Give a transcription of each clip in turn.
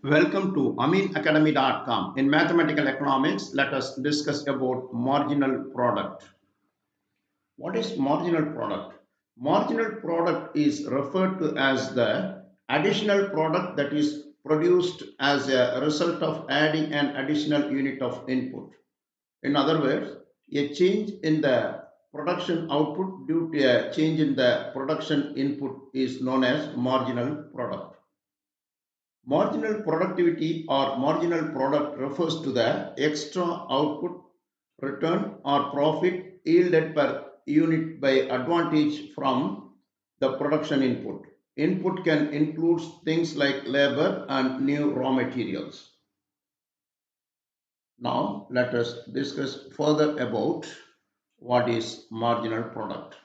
Welcome to aminacademy.com. In mathematical economics, let us discuss about marginal product. What is marginal product? Marginal product is referred to as the additional product that is produced as a result of adding an additional unit of input. In other words, a change in the production output due to a change in the production input is known as marginal product. Marginal productivity or marginal product refers to the extra output, return, or profit yielded per unit by advantage from the production input. Input can include things like labor and new raw materials. Now, let us discuss further about what is marginal product.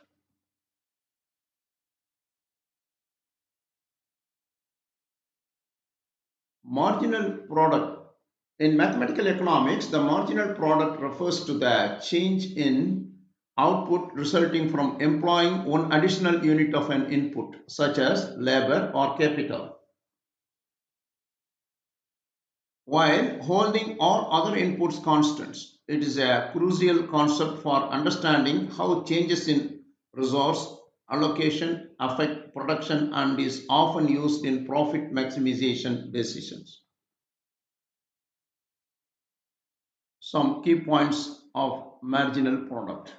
Marginal product. In mathematical economics, the marginal product refers to the change in output resulting from employing one additional unit of an input, such as labor or capital, while holding all other inputs constants. It is a crucial concept for understanding how changes in resource allocation affect production and is often used in profit maximization decisions. Some key points of marginal product.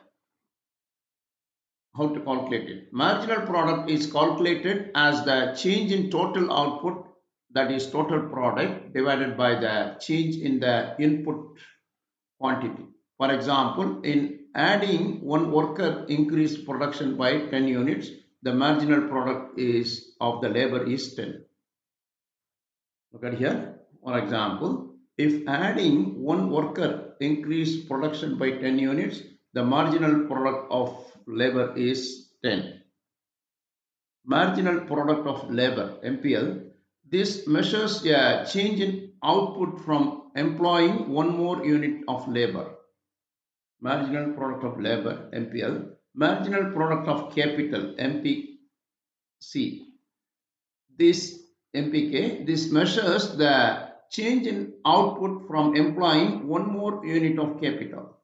How to calculate it? Marginal product is calculated as the change in total output, that is total product, divided by the change in the input quantity. For example, in adding one worker increased production by 10 units, the marginal product is of the labor is 10. Look at here. For example, if adding one worker increased production by 10 units, the marginal product of labor is 10. Marginal product of labor, MPL, this measures a change in output from employing one more unit of labor. Marginal product of labor, MPL. Marginal product of capital, MPC. This MPK, this measures the change in output from employing one more unit of capital.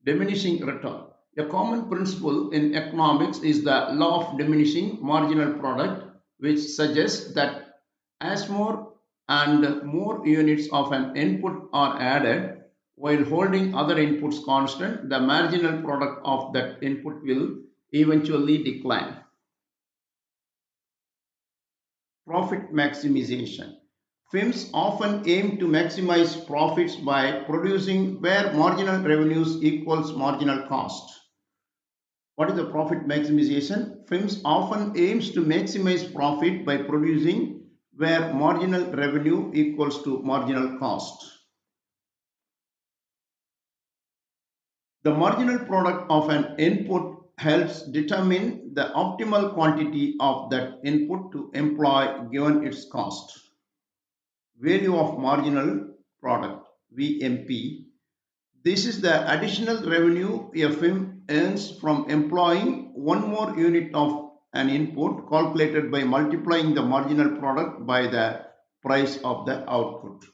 Diminishing return. A common principle in economics is the law of diminishing marginal product, which suggests that as more and more units of an input are added while holding other inputs constant, the marginal product of that input will eventually decline. Profit maximization. Firms often aim to maximize profits by producing where marginal revenues equals marginal cost. What is the profit maximization? Firms often aims to maximize profit by producing where marginal revenue equals to marginal cost. The marginal product of an input helps determine the optimal quantity of that input to employ given its cost. Value of marginal product, VMP. This is the additional revenue a firm earns from employing one more unit of an input calculated by multiplying the marginal product by the price of the output.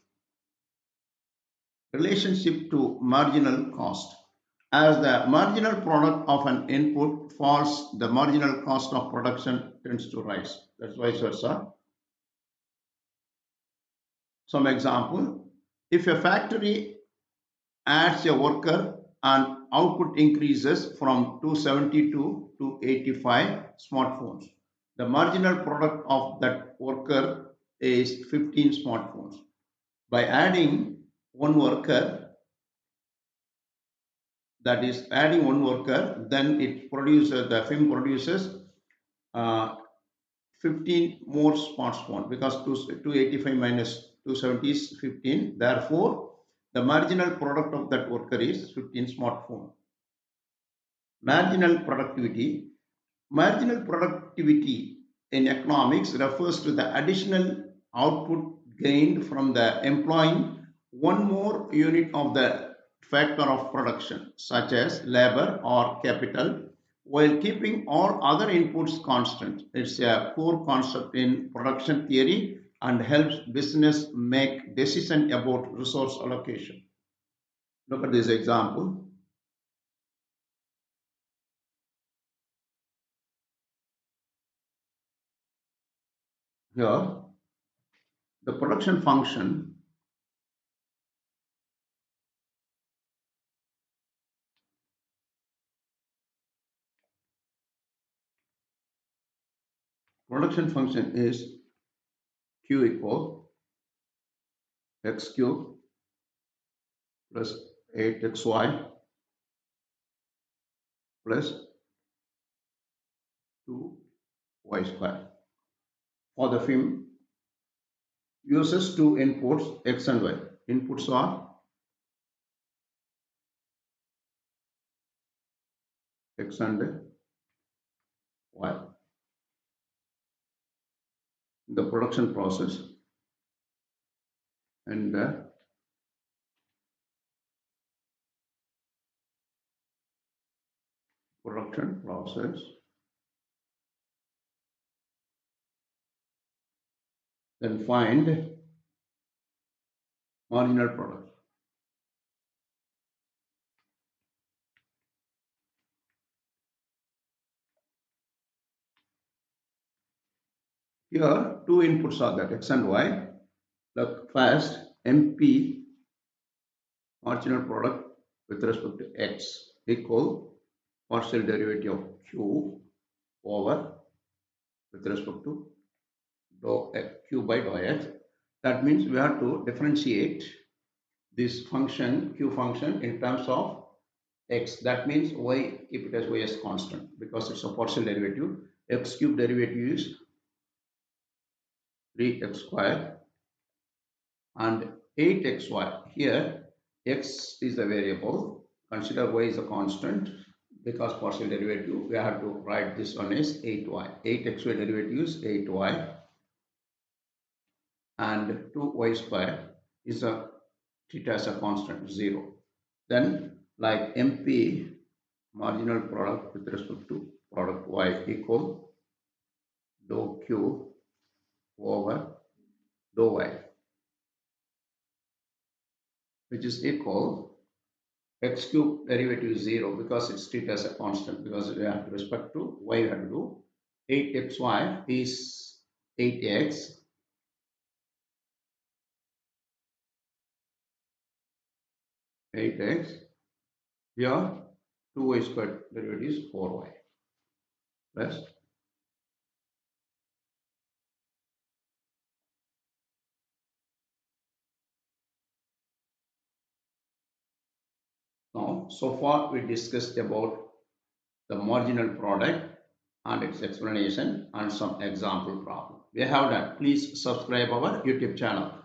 Relationship to marginal cost. As the marginal product of an input falls, the marginal cost of production tends to rise. That's vice versa. Some example, if a factory adds a worker and output increases from 272 to 85 smartphones, the marginal product of that worker is 15 smartphones. By adding one worker, that is adding one worker, then it produces, the firm produces 15 more smartphones because 285 minus 270 is 15. Therefore, the marginal product of that worker is 15 smartphone. Marginal productivity. Marginal productivity in economics refers to the additional output gained from the employing one more unit of the factor of production, such as labor or capital, while keeping all other inputs constant. It's a core concept in production theory and helps business make decision about resource allocation. Look at this example. Here, the production function is q equal x cube plus 8xy plus 2y square. For the film, uses two inputs x and y. Inputs are x and y. The production process and the production process, then find marginal product. Here, two inputs are that x and y. The first MP marginal product with respect to x equal partial derivative of q over with respect to dou x, q by dou x. That means we have to differentiate this function q function in terms of x. That means y, keep it as y as constant because it's a partial derivative. X cube derivative is 3x square and 8xy. Here x is the variable, consider y is a constant. Because partial derivative, we have to write this one as 8y. 8xy derivative is 8y and 2y square is a theta as a constant 0. Then like MP marginal product with respect to product y equal dou q over dou y, which is equal x cube derivative is 0 because it's treated as a constant because we have to respect to y we have to do 8xy is 8x here 2y squared derivative is 4y plus now so far we discussed about the marginal product and its explanation and some example problem. We have done. Please subscribe our YouTube channel.